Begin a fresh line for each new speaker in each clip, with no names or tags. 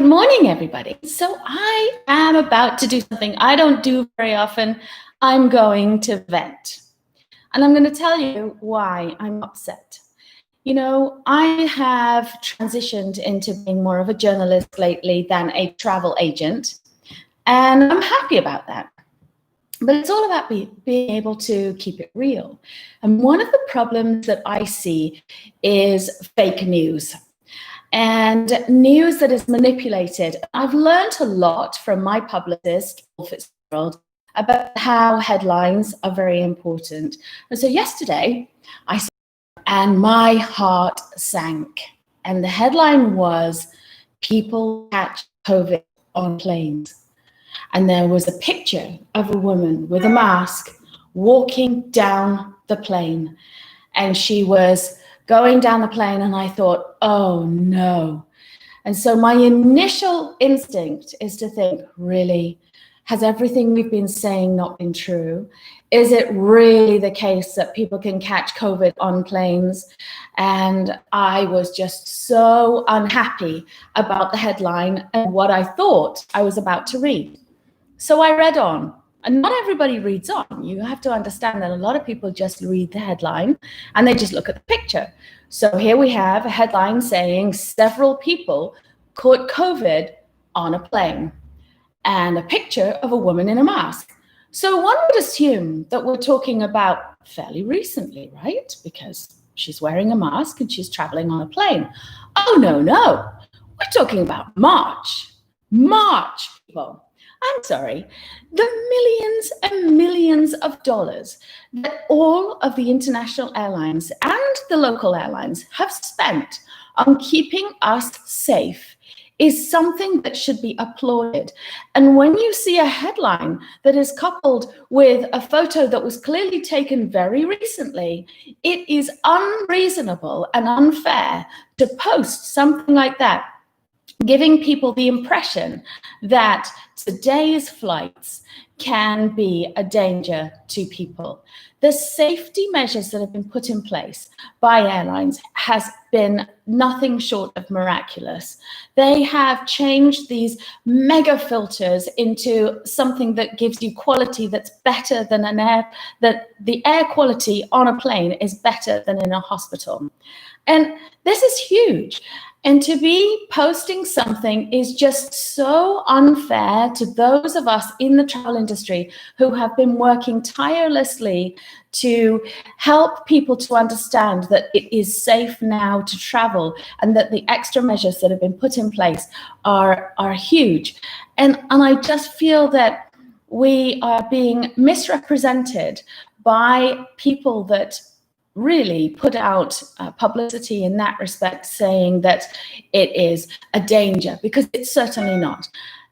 morning, everybody. So I am about to do something I don't do very often. I'm going to vent. And I'm going to tell you why I'm upset. You know, I have transitioned into being more of a journalist lately than a travel agent. And I'm happy about that. But it's all about being able to keep it real. And one of the problems that I see is fake news. And news that is manipulated. I've learned a lot from my publicist, Paul Fitzgerald, about how headlines are very important. And so yesterday, I saw, and my heart sank. And the headline was, "People catch COVID on planes." And there was a picture of a woman with a mask walking down the plane. And she was going down the plane, and I thought, oh no. And so my initial instinct is to think, really, has everything we've been saying not been true? Is it really the case that people can catch COVID on planes? And I was just so unhappy about the headline and what I thought I was about to read. So I read on. And not everybody reads on. You have to understand that a lot of people just read the headline and they just look at the picture. So here we have a headline saying several people caught COVID on a plane and a picture of a woman in a mask. So one would assume that we're talking about fairly recently, right? Because she's wearing a mask and she's traveling on a plane. Oh, no. We're talking about March, people. I'm sorry, the millions and millions of dollars that all of the international airlines and the local airlines have spent on keeping us safe is something that should be applauded. And when you see a headline that is coupled with a photo that was clearly taken very recently, it is unreasonable and unfair to post something like that, giving people the impression that today's flights can be a danger to people. The safety measures that have been put in place by airlines has been nothing short of miraculous. They have changed these mega filters into something that gives you quality that's better than that the air quality on a plane is better than in a hospital. And this is huge. And to be posting something is just so unfair to those of us in the travel industry who have been working tirelessly to help people to understand that it is safe now to travel and that the extra measures that have been put in place are huge. And I just feel that we are being misrepresented by people that really put out publicity in that respect, saying that it is a danger, because it's certainly not.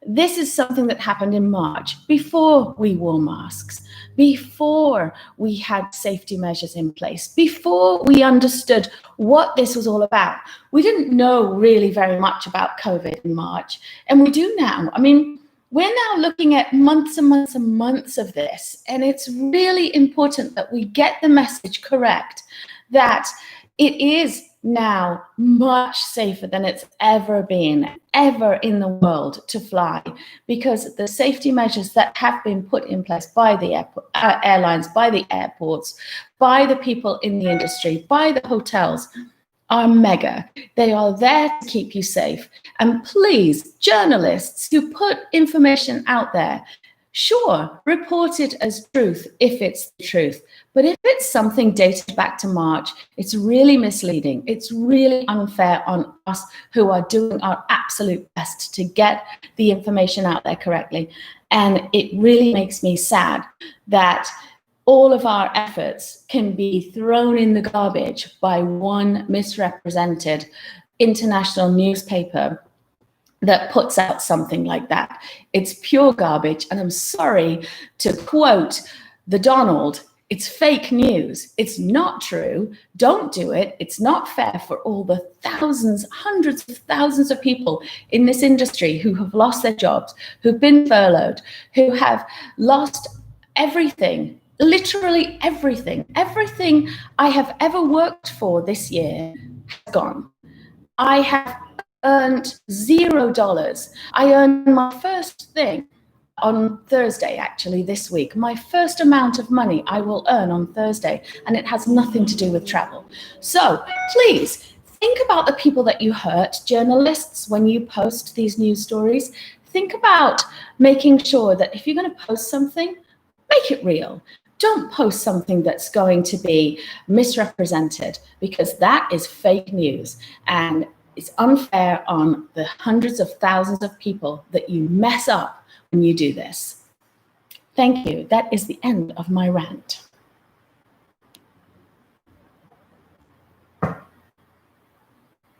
This is something that happened in March, before we wore masks, before we had safety measures in place, before we understood what this was all about. We didn't know really very much about COVID in March, and we do now. I mean, we're now looking at months and months and months of this, and it's really important that we get the message correct, that it is now much safer than it's ever been, ever in the world to fly, because the safety measures that have been put in place by the airlines, by the airports, by the people in the industry, by the hotels, are mega. They are there to keep you safe. And please, journalists who put information out there, sure, report it as truth if it's the truth. But if it's something dated back to March, it's really misleading. It's really unfair on us who are doing our absolute best to get the information out there correctly. And it really makes me sad that all of our efforts can be thrown in the garbage by one misrepresented international newspaper that puts out something like that. It's pure garbage. And I'm sorry to quote the Donald, it's fake news. It's not true. Don't do it. It's not fair for all the thousands, hundreds of thousands of people in this industry who have lost their jobs, who've been furloughed, who have lost everything. Literally everything I have ever worked for this year has gone. I have earned $0. I earned my first thing on Thursday, actually, this week. My first amount of money I will earn on Thursday, and it has nothing to do with travel. So please think about the people that you hurt, journalists, when you post these news stories. Think about making sure that if you're going to post something, make it real. Don't post something that's going to be misrepresented, because that is fake news, and it's unfair on the hundreds of thousands of people that you mess up when you do this. Thank you. That is the end of my rant.